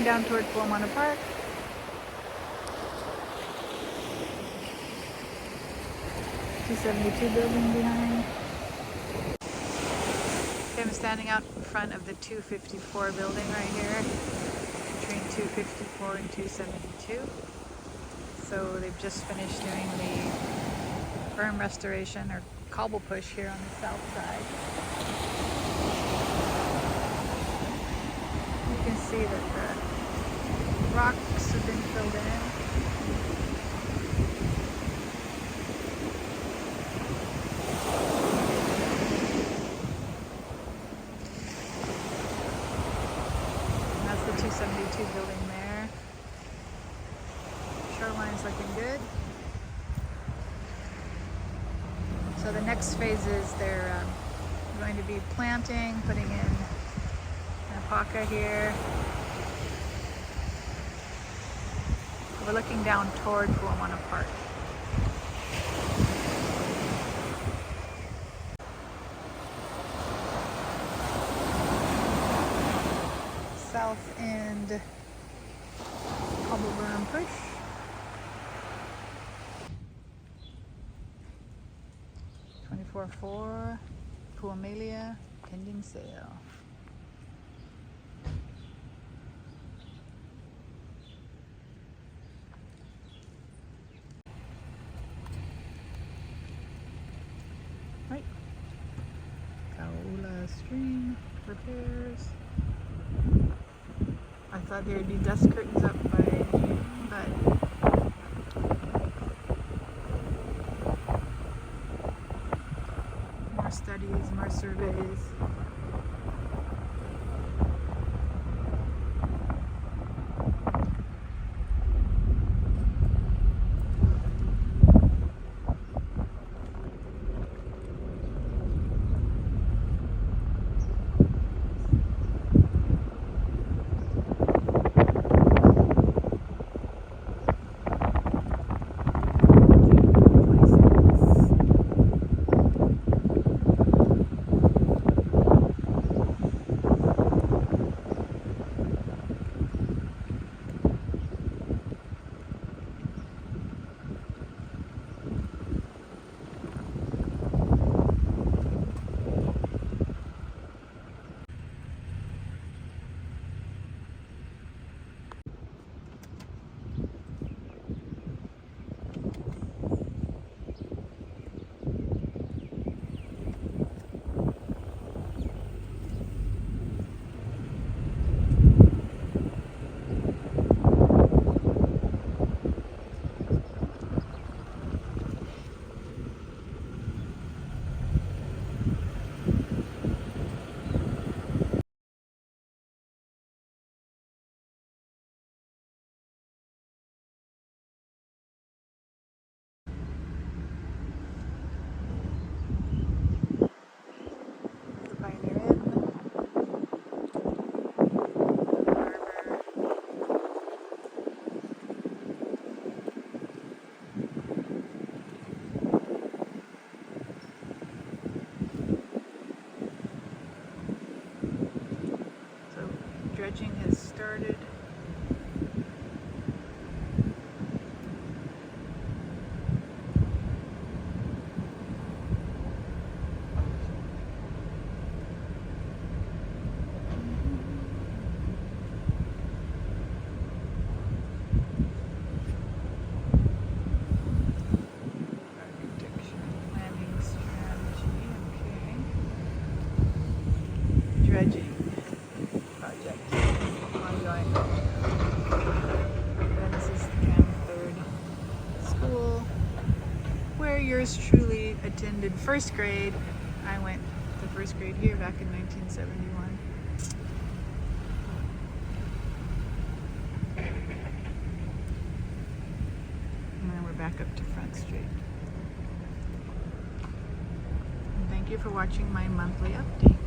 looking down toward Puamana Park. .272 building behind. Okay, I'm standing out in front of the 254 building right here, between 254 and 272. So they've just finished doing the berm restoration or cobble push here on the south side. You can see that the rocks have been filled in. And that's the 272 building there. Shoreline's looking good. So the next phase is they're going to be planting, putting in an alpaca here. We're looking down toward Puamana Park. South end Cobble Berm push. .4 Puamelia pending sale. Right. Kaula stream repairs. I thought there would be dust curtains up by June, but more studies, more surveys. Dredging has started. Architecture, planning strategy, okay. Dredging project. Ongoing. And this is the Cam 3rd school where yours truly attended first grade. I went to first grade here back in 1971. And then we're back up to Front Street. And thank you for watching my monthly update.